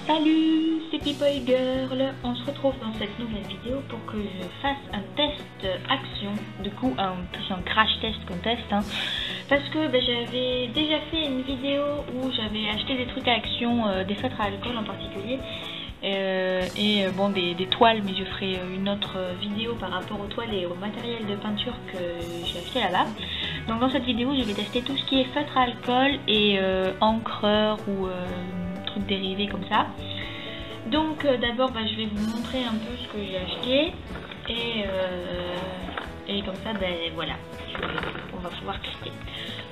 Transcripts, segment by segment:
Salut, c'est People Girl. On se retrouve dans cette nouvelle vidéo pour que je fasse un test action, du coup plus un crash test qu'un test, parce que j'avais déjà fait une vidéo où j'avais acheté des trucs à action, des feutres à alcool en particulier, bon des toiles, mais je ferai une autre vidéo par rapport aux toiles et au matériel de peinture que j'ai acheté là-bas. Donc dans cette vidéo je vais tester tout ce qui est feutre à alcool et encreur ou trucs dérivés comme ça. Donc d'abord je vais vous montrer un peu ce que j'ai acheté et comme ça voilà, on va pouvoir tester.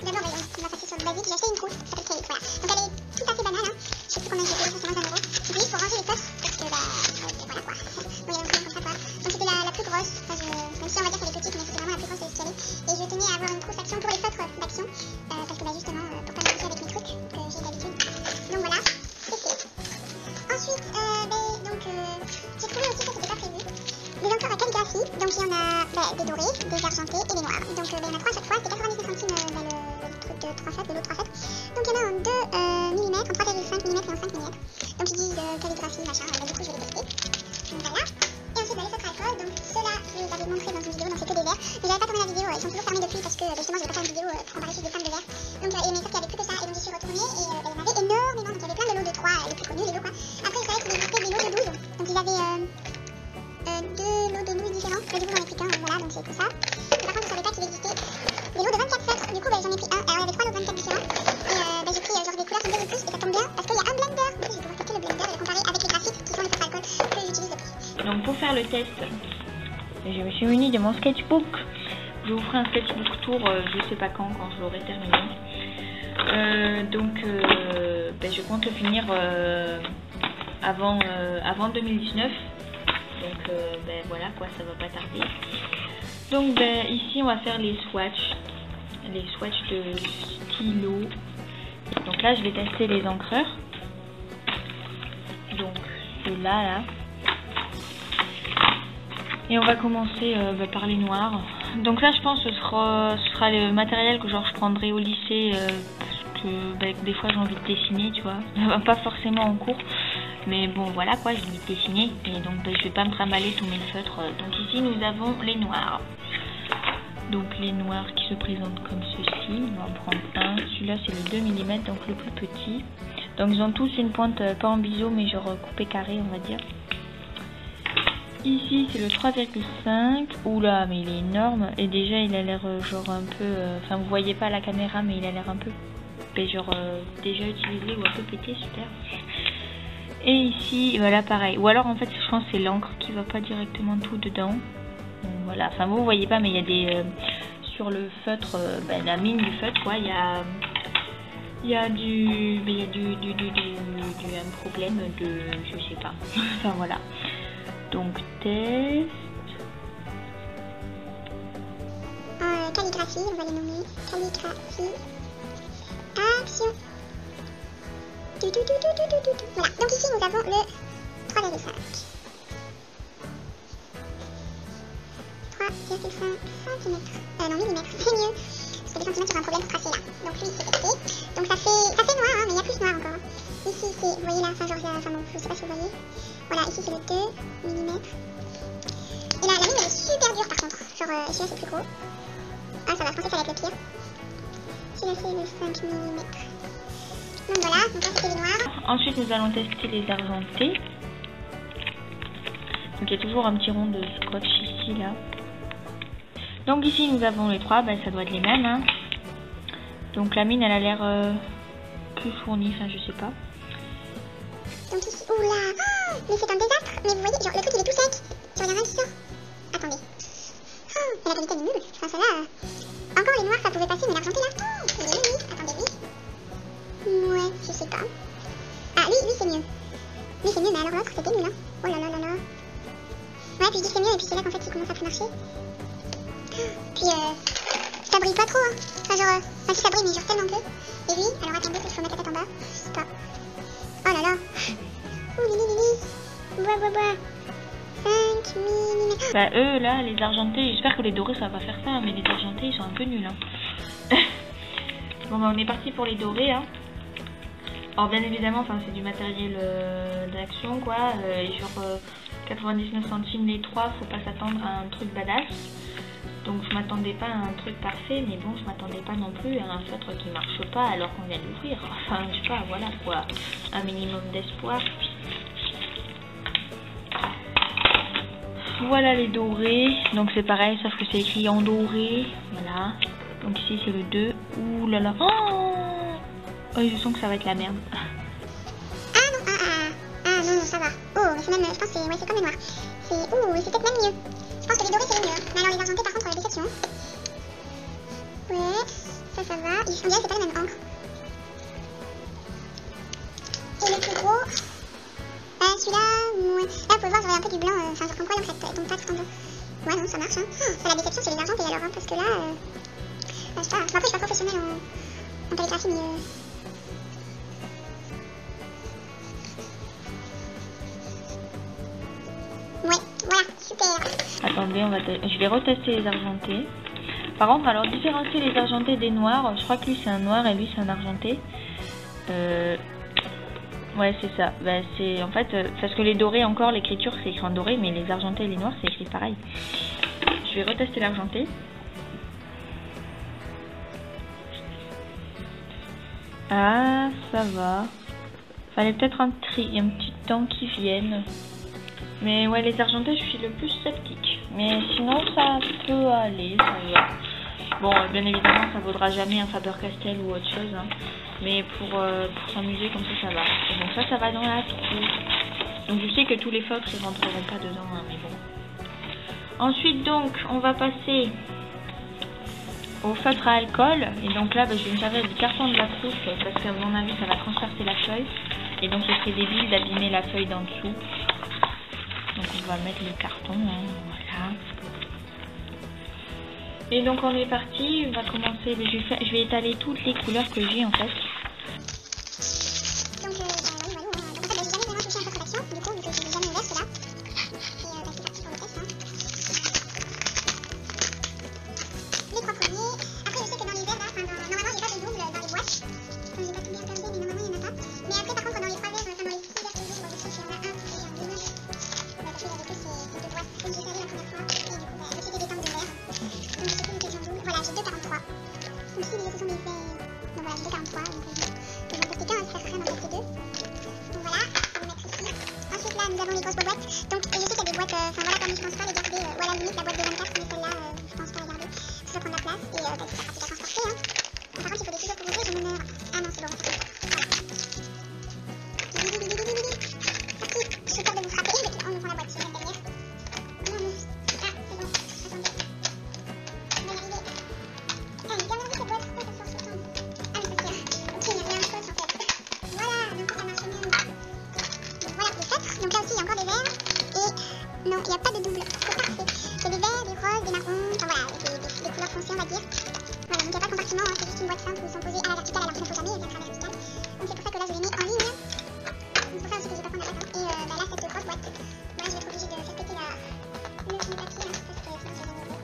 D'abord on va passer sur le basique. J'ai acheté une trousse qui s'appelle Kate, voilà. Donc elle est tout à fait banale, je sais plus combien j'ai payé, c'est 21 €. C'est juste pour ranger les feutres parce que voilà quoi. Bon, il y a un truc comme ça quoi. Donc c'était la plus grosse, même si on va dire qu'elle est petite, mais c'était vraiment la plus grosse de ce qu'il y avait. Et je tenais à avoir une trousse action pour les feutres d'action, parce que justement pour pas m'embêter avec mes trucs que j'ai d'habitude. Donc voilà, c'est fait. Ensuite j'ai trouvé aussi, ça c'était pas prévu, des encres à calligraphie. Donc il y en a des dorés, des argentés et des noirs. Donc il y en a 3 à chaque fois, c'était 99 centimes le truc de 3 fêtes, de l'eau 3 fêtes. Donc il y en a en 2 mm, en 3,5 mm et en 5 mm. Donc ils disent calligraphie, machin, du coup je vais les tester. Donc voilà. Et ensuite les feutres à alcool, donc ceux-là je les avais montrés dans une vidéo, donc c'est que des verres. Mais j'avais pas tourné la vidéo, ils sont toujours fermés depuis parce que justement je vais pas faire une vidéo pour emballer juste des flammes de verre. Donc mais sauf qu'il y avait plus que ça, et donc j'y suis retournée et il y en avait énormément, donc il y avait plein de lots de 3, les plus connus, les lots quoi. Après je savais qu'il existait des lots de 12, donc ils avaient 2 lots de 12 différents, et du coup j'en ai pris qu'un, voilà, donc j'ai pris ça. Et par contre je savais pas qu'il existait des lots de 24 feutres, du coup j'en ai pris un, alors il y avait 3 lots de 24 différents, et j'ai pris genre des couleurs qui me plaisaient le plus, et ça tombe bien parce qu'il y a un blender, du coup je vais pouvoir tester le blender et le comparer avec les graphiques qui sont les feutres alcool que j'utilise le plus. Donc pour faire le test, je me suis munie de mon sketchbook. Je vous ferai un sketchbook tour, je sais pas quand je l'aurai terminé. Je compte le finir avant 2019. Donc voilà quoi, ça va pas tarder. Donc ici on va faire les swatchs de stylo. Donc là je vais tester les encreurs. Donc ceux-là là. Et on va commencer par les noirs. Donc là je pense que ce sera le matériel que je prendrai au lycée, parce que des fois j'ai envie de dessiner, tu vois. Pas forcément en cours, mais bon voilà quoi, j'ai envie de dessiner. Et donc je vais pas me trimballer tous mes feutres. Donc ici nous avons les noirs. Donc les noirs qui se présentent comme ceci. On va en prendre un. Celui-là c'est le 2 mm, donc le plus petit. Donc ils ont tous une pointe, pas en biseau mais genre coupé carré on va dire. Ici c'est le 3,5. Oula, mais il est énorme. Et déjà il a l'air genre un peu, enfin vous voyez pas à la caméra, mais il a l'air un peu genre déjà utilisé ou un peu pété, super. Et ici voilà pareil. Ou alors en fait je pense que c'est l'encre qui va pas directement tout dedans. Donc, voilà, enfin vous voyez pas, mais il y a des sur le feutre, la mine du feutre quoi, il y a un problème de, je sais pas. Enfin voilà. Donc test. Calligraphie, on va les nommer. Calligraphie. Action. Voilà, donc ici nous avons le 3,5. 3,5 cm. Non, millimètres, c'est mieux. Parce que les centimètres, il y aura un problème pour tracer là. Donc lui, c'est testé. Donc ça fait noir, mais il y a plus noir encore. Ici, c'est, vous voyez là, enfin bon, je sais pas si vous voyez. Voilà, ici c'est le 2 mm. Et là, la mine elle est super dure par contre. Genre, celui-là c'est plus gros. Ah, ça va, je pensais que ça allait être le pire. Celui-là c'est le 5 mm. Donc voilà, donc là c'était les noirs. Ensuite, nous allons tester les argentés. Donc il y a toujours un petit rond de scotch ici, là. Donc ici, nous avons les 3, ça doit être les mêmes. Donc la mine, elle a l'air plus fournie, enfin je sais pas. Donc ici, oula, oh, mais c'est un désastre. Mais vous voyez, genre le truc il est tout sec. Genre il y en a un qui sort. Attendez. Oh, mais la qualité est nulle. Enfin celle-là, encore les noirs ça pouvait passer, mais l'argenté là, oh, il est nul. Attendez, lui. Ouais, je sais pas. Ah, lui c'est mieux. Lui c'est mieux, mais alors l'autre c'était nul, Oh là là là là. Ouais, puis je dis que c'est mieux, et puis c'est là qu'en fait il commence à plus marcher. Puis ça brille pas trop, Enfin genre, enfin si ça brille, mais genre tellement peu. Et lui, alors attendez, il faut mettre la tête en bas. Je sais pas. Oh là là. Ouh, lili. Bois. 5 mm. Eux là, les argentés, j'espère que les dorés ça va faire ça, mais les argentés ils sont un peu nuls. Bon on est parti pour les dorés. Alors bien évidemment, enfin c'est du matériel d'action quoi, et sur 99 centimes les 3, faut pas s'attendre à un truc badass. Donc je m'attendais pas à un truc parfait, mais bon, je m'attendais pas non plus à un feutre qui marche pas alors qu'on vient d'ouvrir. Enfin, je sais pas, voilà quoi, un minimum d'espoir. Voilà les dorés, donc c'est pareil, sauf que c'est écrit en doré, voilà. Donc ici c'est le 2, ouh là là, oh, je sens que ça va être la merde. Non, ça va. Oh, mais c'est même, je pense que c'est comme le noir. C'est peut-être même mieux. Je pense que les dorés c'est les mieux. Mais alors les argentés par contre, la déception. Ouais, ça va. On dirait que c'est pas la même encre. Et le plus gros, celui-là, ouais. Là, vous pouvez voir, j'aurais un peu du blanc, enfin, genre comme quoi, en fait, elle tombe pas trop. Ouais, non, ça marche, hein. C'est la déception, c'est les argentés alors, hein, parce que là, je sais pas. Bon, après, je suis pas professionnelle en calligraphie, mais ouais, voilà, super. Attendez, je vais retester les argentés. Par contre, alors différencier les argentés des noirs, je crois que lui c'est un noir et lui c'est un argenté. Ouais, c'est ça. Bah, c'est en fait parce que les dorés encore, l'écriture c'est écrit en doré, mais les argentés et les noirs c'est écrit pareil. Je vais retester l'argenté. Ah, ça va. Fallait peut-être un petit temps qui vienne. Mais ouais, les argentés, je suis le plus sceptique. Mais sinon, ça peut aller, ça va. Bon, bien évidemment, ça vaudra jamais un Faber-Castell ou autre chose. Hein. Mais pour s'amuser comme ça va. Et donc ça va dans la trousse. Donc je sais que tous les feutres, ils rentreront pas dedans, hein, mais bon. Ensuite, donc, on va passer au feutre à alcool. Et donc là, je vais me servir du carton de la trousse parce qu'à mon avis, ça va transpercer la feuille. Et donc, ce serait débile d'abîmer la feuille d'en dessous. Donc on va mettre le carton, hein, voilà. Et donc on est parti, on va commencer, je vais étaler toutes les couleurs que j'ai en fait. Donc j'ai jamais vraiment touché un peu de protection, du coup, vu que j'ai jamais ouvert celui-là. Et c'est parti pour le test, hein. Les 3 premiers. Après je sais que dans les verres là, normalement il n'y a pas de double dans les boîtes. Donc j'ai pas tout bien regardé, mais normalement il n'y en a pas. Mais après par contre dans les 3 verres, dans les 6 verres que j'ouvre, je sais qu'il y en a un qui est en double. Parce que j'avais que ces 2 boîtes. Donc j'ai salé la première fois, et du coup c'était des tentes de verre. Donc je sais plus lequel j'en double. Voilà, j'ai 2,43. Donc si ce sont des faits, donc voilà, j'ai 2,43. Donc je vais en tester qu'un, ça sert à rien d'en tester 2. Donc voilà, on va mettre ici. Ensuite là nous avons les grosses boîtes. Donc et je sais qu'il y a des boîtes, enfin voilà, comme je pense pas les garder, ou à la limite la boîte de 24, mais celle-là je pense pas la garder. Ça va prendre la place et ça sera pratique à transporter, hein. Mais par contre il faut des ciseaux pour ouvrir, je me meurs. Ah non c'est bon, ça fait. Voilà. Je suis peur de vous frapper en ouvrant la boîte, je vais mettre derrière. Non, non. Ah, c'est bon, attendez. On va y arriver. Ah, il est bien cette boîte, pourquoi ça sort tout le temps? Ah mais parce que, ok, il y avait un sauce en fait. Voilà, donc ça marche mieux. Donc voilà pour les feutres, donc là aussi il y a encore des verres. Et non, il n'y a pas de double, c'est parfait. C'est des verts, des roses, des marrons, enfin voilà, des couleurs foncées on va dire. Voilà, donc il n'y a pas de compartiment, hein, c'est juste une boîte simple où ils sont posés à la verticale alors qu'il ne faut jamais les mettre à la verticale. Donc c'est pour ça que là je les mets en ligne. C'est pour ça aussi que je vais pas prendre la boîte. Et là cette grosse boîte, voilà, je vais être obligée de faire péter le papier là, parce que sinon je vais jamais ouvrir.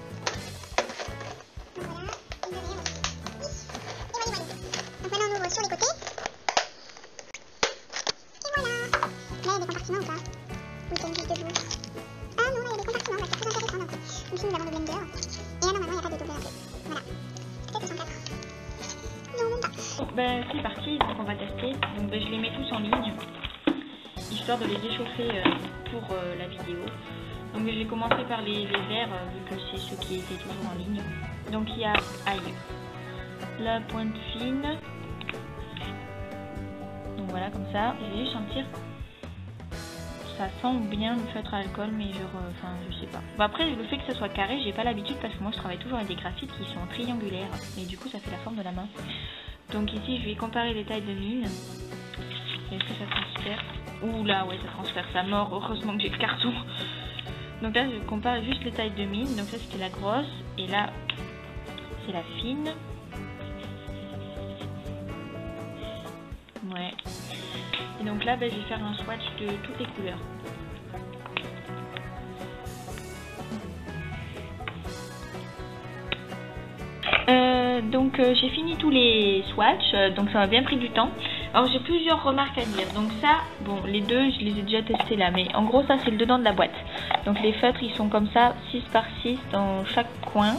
Donc voilà, et derrière aussi. Et voilà. Donc maintenant on ouvre sur les côtés. Et voilà. Là il y a des compartiments ou pas? Oui, c'est une piste de boue. Ah non, là il y a des compartiments, bah, c'est très intéressant donc. Donc ici nous avons le blender. Et là normalement il n'y a pas de double un peu. Voilà. Peut-être 104. Non, même pas. Bon, ben c'est parti, donc on va tester. Donc je les mets tous en ligne, histoire de les échauffer pour la vidéo. Donc je vais commencer par les verts, vu que c'est ceux qui étaient toujours en ligne. Donc il y a la pointe fine. Donc voilà, comme ça. Je vais juste sentir. Ça sent bien le feutre à alcool, mais genre, enfin je sais pas. Bon, après le fait que ça soit carré, j'ai pas l'habitude parce que moi je travaille toujours avec des graphites qui sont triangulaires. Et du coup ça fait la forme de la main. Donc ici je vais comparer les tailles de mine. Est-ce que ça transfère? Ouh là, ouais, ça transfère, ça mord. Heureusement que j'ai le carton. Donc là, je compare juste les tailles de mine. Donc ça, c'était la grosse. Et là, c'est la fine. Ouais. Et donc là, je vais faire un swatch de toutes les couleurs. Donc j'ai fini tous les swatchs. Donc ça m'a bien pris du temps. Alors j'ai plusieurs remarques à dire. Donc ça, bon, les deux, je les ai déjà testés là. Mais en gros, ça c'est le dedans de la boîte. Donc les feutres, ils sont comme ça, 6 par 6 dans chaque coin.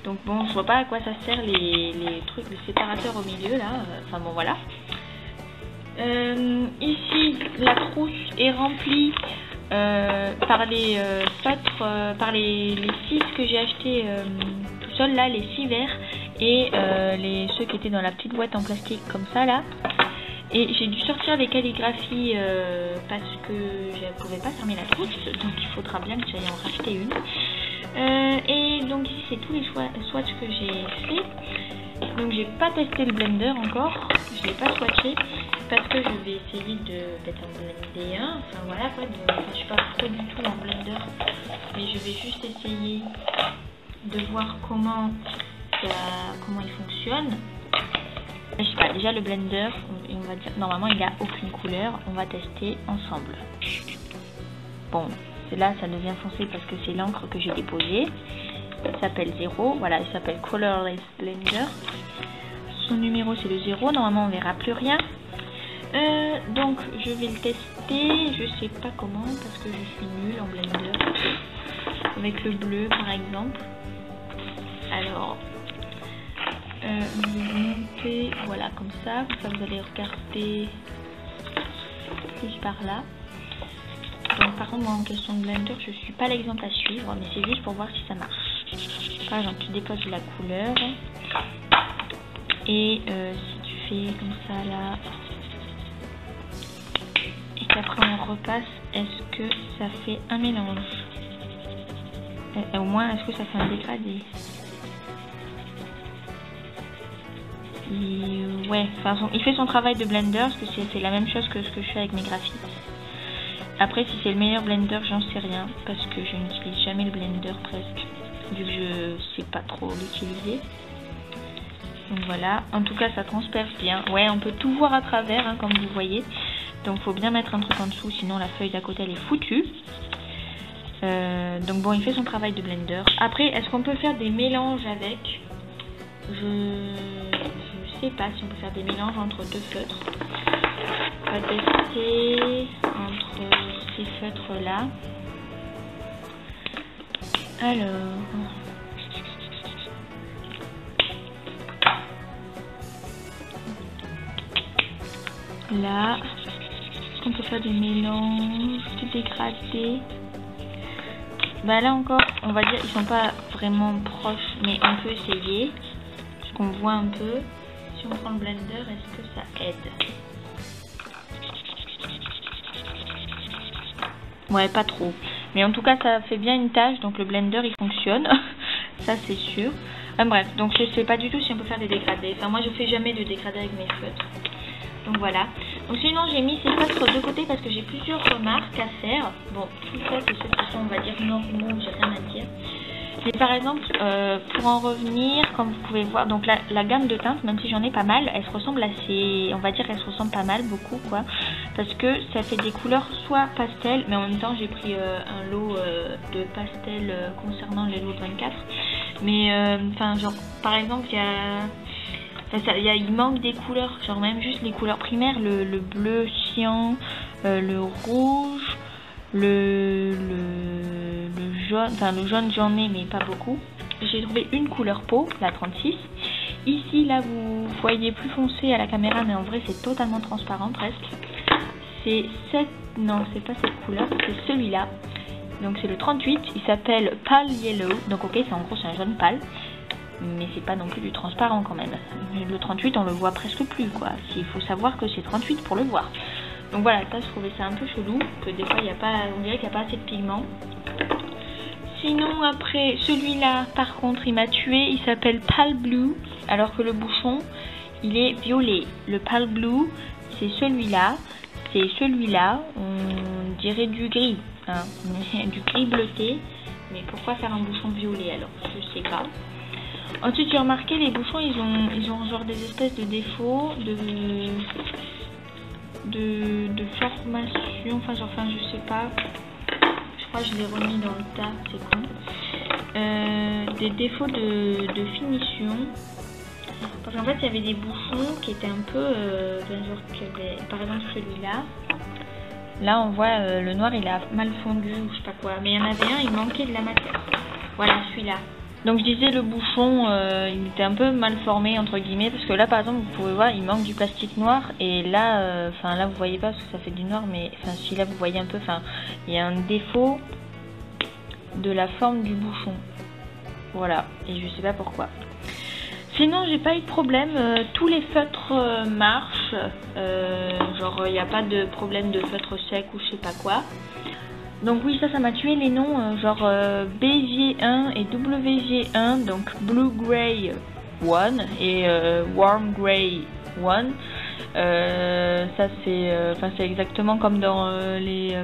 Donc bon, je vois pas à quoi ça sert les trucs, les séparateurs au milieu là. Enfin bon, voilà. Ici, la trousse est remplie par les feutres, par les 6 que j'ai acheté tout seul là, les 6 verts. Et ceux qui étaient dans la petite boîte en plastique comme ça là. Et j'ai dû sortir les calligraphies parce que je ne pouvais pas fermer la trousse, donc il faudra bien que j'aille en racheter une. Et donc ici c'est tous les swatchs que j'ai fait. Donc j'ai pas testé le blender encore, je l'ai pas swatché parce que je vais essayer d'en blender un. Enfin voilà quoi, je suis pas trop du tout en blender, mais je vais juste essayer de voir comment il fonctionne. Je sais pas, déjà le blender, on va dire normalement il a aucune couleur, on va tester ensemble. Bon, là ça devient foncé parce que c'est l'encre que j'ai déposée. Il s'appelle 0, voilà, il s'appelle Colorless Blender. Son numéro c'est le 0, normalement on verra plus rien. Donc je vais le tester, je sais pas comment parce que je suis nulle en blender. Avec le bleu par exemple. Alors, vous montez, voilà, comme ça vous allez regarder plus par là. Donc par contre moi en question de blender je suis pas l'exemple à suivre, mais c'est juste pour voir si ça marche. Par exemple tu déposes la couleur et si tu fais comme ça là et qu'après on repasse, est-ce que ça fait un mélange? Au moins est-ce que ça fait un dégradé? Ouais, enfin, il fait son travail de blender parce que c'est la même chose que ce que je fais avec mes graphiques. Après, si c'est le meilleur blender, j'en sais rien parce que je n'utilise jamais le blender presque, vu que je sais pas trop l'utiliser. Donc voilà, en tout cas ça transperce bien. Ouais, on peut tout voir à travers, hein, comme vous voyez. Donc faut bien mettre un truc en dessous, sinon la feuille d'à côté elle est foutue. Donc bon, il fait son travail de blender. Après, est-ce qu'on peut faire des mélanges avec? Je sais pas si on peut faire des mélanges entre deux feutres. On va tester entre ces feutres là. Alors, là, est-ce qu'on peut faire des mélanges, des dégradés? Bah là encore, on va dire ils sont pas vraiment proches, mais on peut essayer. Parce qu'on voit un peu. Si on prend le blender, est-ce que ça aide? Ouais, pas trop. Mais en tout cas, ça fait bien une tâche, donc le blender il fonctionne. Ça c'est sûr. Bref, donc je sais pas du tout si on peut faire des dégradés. Enfin, moi je fais jamais de dégradés avec mes feutres. Donc voilà. Donc sinon j'ai mis ces feutres de côté parce que j'ai plusieurs remarques à faire. Bon, tout ça c'est ceux qui sont, on va dire, normaux, j'ai rien à dire. Mais par exemple, pour en revenir, comme vous pouvez voir, donc la gamme de teintes, même si j'en ai pas mal, elle se ressemble assez, on va dire elle se ressemble pas mal, beaucoup quoi. Parce que ça fait des couleurs soit pastel, mais en même temps j'ai pris un lot de pastel concernant les lots de 24. Mais enfin genre par exemple il manque des couleurs, genre même juste les couleurs primaires, le bleu cyan, le rouge, le jaune, enfin le jaune j'en ai mais pas beaucoup. J'ai trouvé une couleur peau, la 36. Ici là vous voyez plus foncé à la caméra, mais en vrai c'est totalement transparent presque. C'est non c'est pas cette couleur, c'est celui-là. Donc c'est le 38, il s'appelle Pale Yellow. Donc ok, c'est en gros c'est un jaune pâle, mais c'est pas non plus du transparent quand même. Le 38 on le voit presque plus quoi. Il faut savoir que c'est 38 pour le voir. Donc voilà, ça je trouvais ça un peu chelou, que des fois il y a pas, on dirait qu'il n'y a pas assez de pigments. Sinon après celui-là par contre il m'a tué, il s'appelle Pale Blue, alors que le bouchon il est violet. Le Pale Blue c'est celui-là, on dirait du gris, hein, du gris bleuté. Mais pourquoi faire un bouchon violet alors? Je sais pas. Ensuite j'ai remarqué les bouchons ils ont genre des espèces de défauts de formation, enfin je sais pas, je crois que je l'ai remis dans le tas, c'est con. Des défauts de finition, Parce qu'en fait, il y avait des bouchons qui étaient un peu... par exemple, celui-là. Là, on voit le noir, il a mal fondu ou je sais pas quoi. Mais il y en avait un, il manquait de la matière. Voilà, celui-là. Donc, je disais, le bouchon, il était un peu mal formé, entre guillemets. Parce que là, par exemple, vous pouvez voir, il manque du plastique noir. Et là, là, vous voyez pas parce que ça fait du noir. Mais si là, vous voyez un peu, il y a un défaut de la forme du bouchon. Voilà. Et je sais pas pourquoi. Sinon, j'ai pas eu de problème, tous les feutres marchent, genre il n'y a pas de problème de feutre sec ou je sais pas quoi. Donc oui, ça m'a tué les noms, genre BG1 et WG1, donc Blue Gray 1 et Warm Gray 1. Ça c'est exactement comme dans les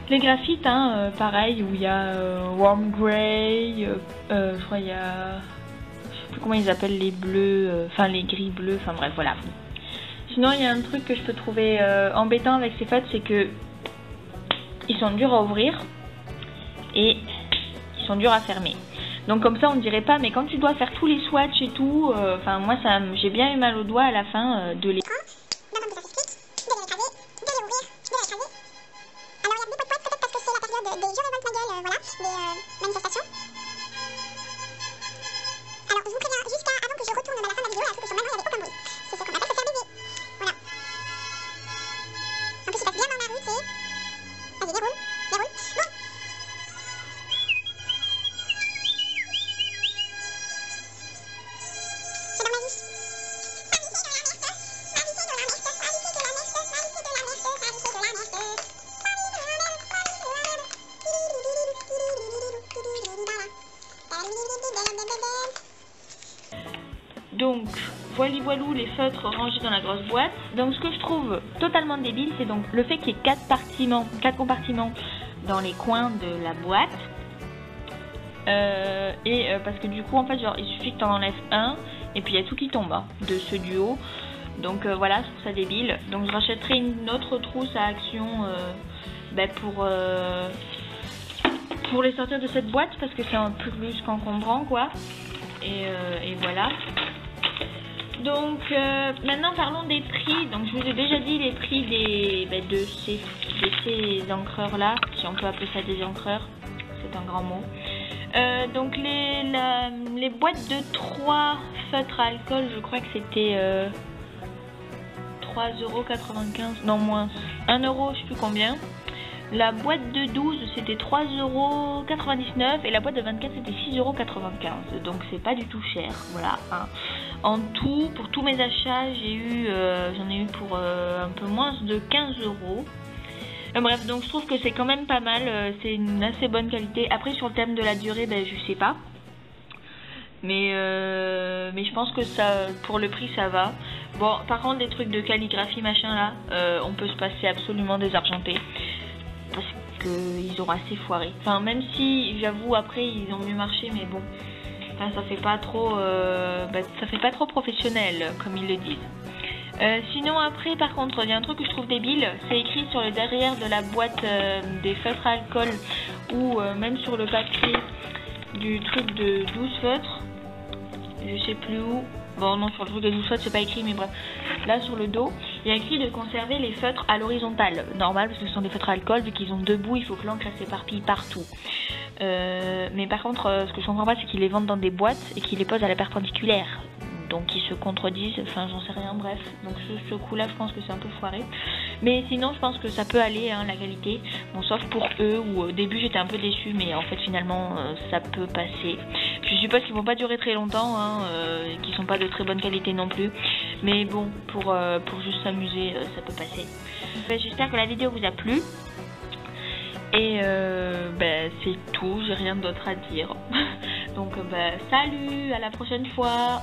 graphites, hein, pareil, où il y a Warm Gray, je crois il y a... comment ils appellent les bleus, les gris bleus, bref, voilà. Sinon, il y a un truc que je peux trouver embêtant avec ces feutres, c'est que ils sont durs à ouvrir et ils sont durs à fermer. Donc comme ça, on dirait pas, mais quand tu dois faire tous les swatchs et tout, moi, j'ai bien eu mal aux doigts à la fin de les... Donc, voilou les feutres rangés dans la grosse boîte. Donc, ce que je trouve totalement débile, c'est donc le fait qu'il y ait 4 compartiments dans les coins de la boîte. Parce que du coup, en fait, genre, il suffit que tu en enlèves un et puis il y a tout qui tombe de ceux du haut. Donc voilà, je trouve ça débile. Donc, je rachèterai une autre trousse à action pour les sortir de cette boîte parce que c'est un peu plus qu'encombrant, quoi. Et voilà. Donc maintenant parlons des prix. Donc je vous ai déjà dit les prix de ces encreurs là, si on peut appeler ça des encreurs, c'est un grand mot. Donc les boîtes de 3 feutres à alcool, je crois que c'était 3,95 €, non moins 1 €, je sais plus combien. La boîte de 12 c'était 3,99 € et la boîte de 24 c'était 6,95 €. Donc c'est pas du tout cher, voilà. Hein. En tout, pour tous mes achats, j'en ai eu pour un peu moins de 15 €. Bref, donc je trouve que c'est quand même pas mal, c'est une assez bonne qualité. Après sur le thème de la durée, je sais pas. Mais je pense que ça, pour le prix ça va. Bon, par contre des trucs de calligraphie machin là, on peut se passer absolument désargenté. Parce qu'ils ont assez foiré. Même si j'avoue après ils ont mieux marché, mais bon, ça fait pas trop professionnel comme ils le disent. Sinon après par contre il y a un truc que je trouve débile, c'est écrit sur le derrière de la boîte des feutres à alcool ou même sur le papier du truc de 12 feutres, je sais plus où. Bon non, sur le truc de 12 feutres c'est pas écrit, mais bref, là sur le dos il y a écrit de conserver les feutres à l'horizontale, normal parce que ce sont des feutres à alcool, vu qu'ils ont 2 bouts il faut que l'encre s'éparpille partout. Mais par contre ce que je comprends pas c'est qu'ils les vendent dans des boîtes et qu'ils les posent à la perpendiculaire, donc ils se contredisent, j'en sais rien, bref. Donc ce coup là je pense que c'est un peu foiré, mais sinon je pense que ça peut aller, la qualité, bon sauf pour eux où au début j'étais un peu déçue, mais en fait finalement ça peut passer. Je suppose qu'ils vont pas durer très longtemps, qu'ils sont pas de très bonne qualité non plus, mais bon pour juste s'amuser ça peut passer. J'espère que la vidéo vous a plu. Et c'est tout, j'ai rien d'autre à dire. Donc salut, à la prochaine fois.